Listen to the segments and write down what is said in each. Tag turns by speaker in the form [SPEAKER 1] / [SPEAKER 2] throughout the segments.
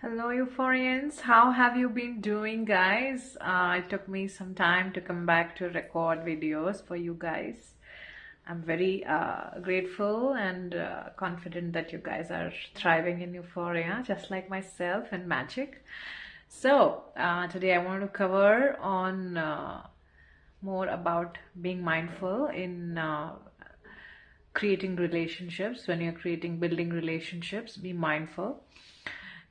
[SPEAKER 1] Hello, euphorians. How have you been doing, guys? It took me some time to come back to record videos for you guys. I'm very grateful and confident that you guys are thriving in euphoria, just like myself and magic. So, today I want to cover on more about being mindful in creating relationships. When you're building relationships, be mindful.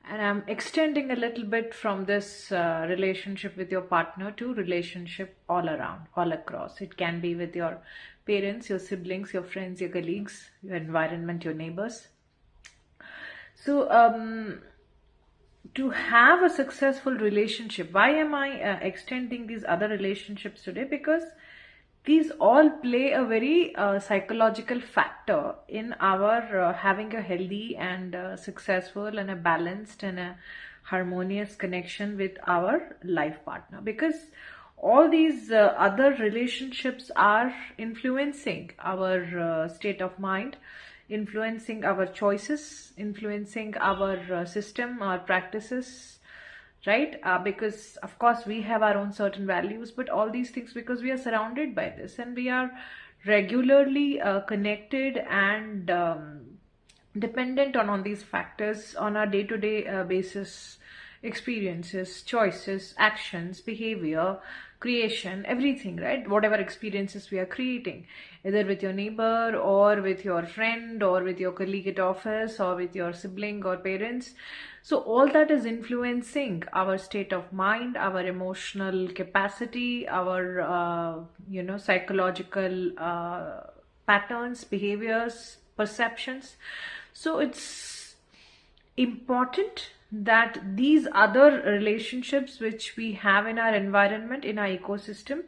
[SPEAKER 1] And I'm extending a little bit from this relationship with your partner to relationship all around, all across. It can be with your parents, your siblings, your friends, your colleagues, your environment, your neighbors. So, to have a successful relationship, why am I extending these other relationships today? Because these all play a very psychological factor in our having a healthy and successful and a balanced and a harmonious connection with our life partner, because all these other relationships are influencing our state of mind, influencing our choices, influencing our system, our practices, right? Because of course we have our own certain values, but all these things, because we are surrounded by this and we are regularly connected and dependent on these factors on our day-to-day basis, experiences, choices, actions, behavior, creation, everything, right? Whatever experiences we are creating, either with your neighbor or with your friend or with your colleague at office or with your sibling or parents. So all that is influencing our state of mind, our emotional capacity, our psychological patterns, behaviors, perceptions. So it's important that these other relationships which we have in our environment, in our ecosystem,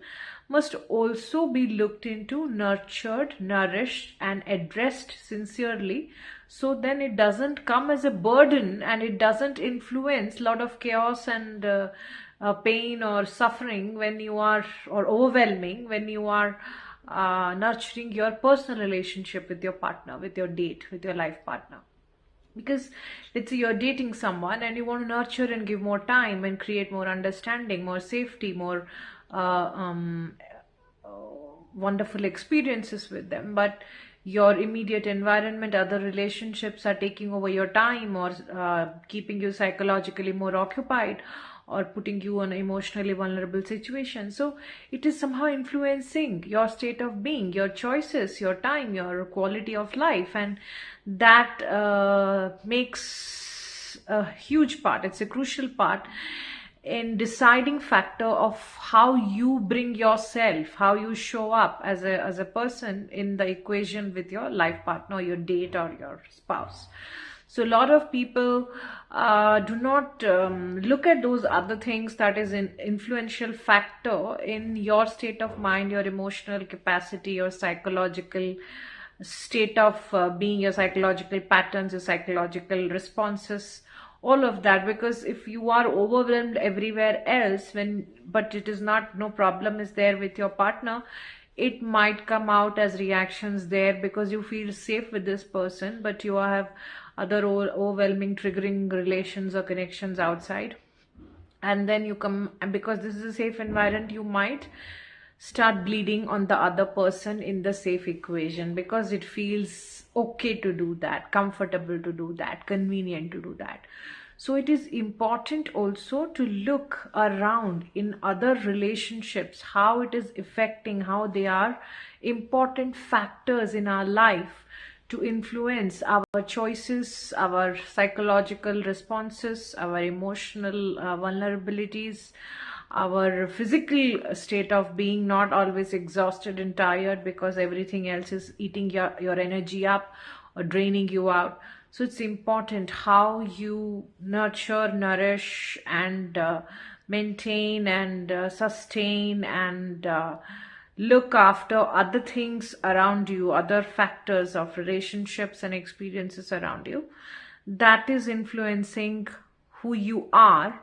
[SPEAKER 1] must also be looked into, nurtured, nourished, and addressed sincerely, so then it doesn't come as a burden and it doesn't influence a lot of chaos and pain or suffering when you are, or overwhelming when you are nurturing your personal relationship with your partner, with your date, with your life partner. Because let's say you're dating someone and you want to nurture and give more time and create more understanding, more safety, more wonderful experiences with them, but your immediate environment, other relationships are taking over your time, or keeping you psychologically more occupied, or putting you in an emotionally vulnerable situation. So it is somehow influencing your state of being, your choices, your time, your quality of life, and that makes a huge part. It's a crucial part in deciding factor of how you bring yourself, how you show up as a person in the equation with your life partner, your date, or your spouse. So a lot of people do not look at those other things that is an influential factor in your state of mind, your emotional capacity, your psychological state of being, your psychological patterns, your psychological responses, all of that. Because if you are overwhelmed everywhere else, but it is not, no problem is there with your partner, it might come out as reactions there because you feel safe with this person, but you have other overwhelming triggering relations or connections outside, and then you come, and because this is a safe environment, you might start bleeding on the other person in the safe equation, because it feels okay to do that, comfortable to do that, convenient to do that. So it is important also to look around in other relationships, how it is affecting, how they are important factors in our life to influence our choices, our psychological responses, our emotional vulnerabilities, our physical state of being, not always exhausted and tired because everything else is eating your energy up or draining you out. So it's important how you nurture, nourish, and maintain and sustain and look after other things around you, other factors of relationships and experiences around you, that is influencing who you are,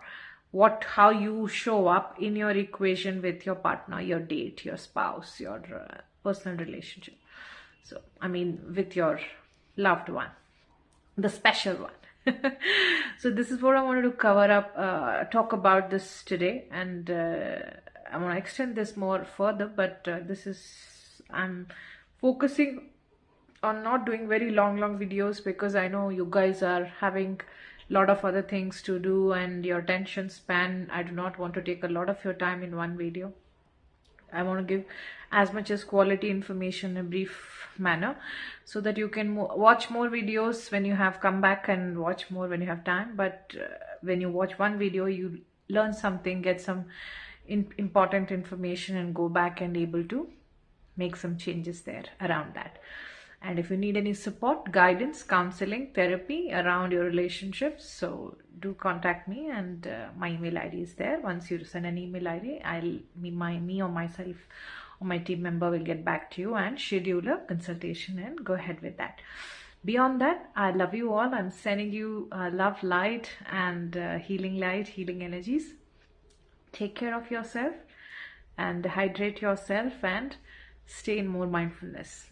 [SPEAKER 1] how you show up in your equation with your partner, your date, your spouse, your personal relationship. So I mean with your loved one, the special one. So this is what I wanted to cover up, talk about this today, and I want to extend this more further, but I'm focusing on not doing very long videos because I know you guys are having a lot of other things to do and your attention span, I do not want to take a lot of your time in one video. I want to give as much as quality information in a brief manner so that you can watch more videos when you have come back and watch more when you have time. But when you watch one video, you learn something, get some important information, and go back and able to make some changes there around that. And if you need any support, guidance, counseling, therapy around your relationships, so do contact me, and my email ID is there. Once you send an email ID, me or myself or my team member will get back to you and schedule a consultation and go ahead with that. Beyond that, I love you all. I'm sending you love, light, and healing energies. Take care of yourself and hydrate yourself and stay in more mindfulness.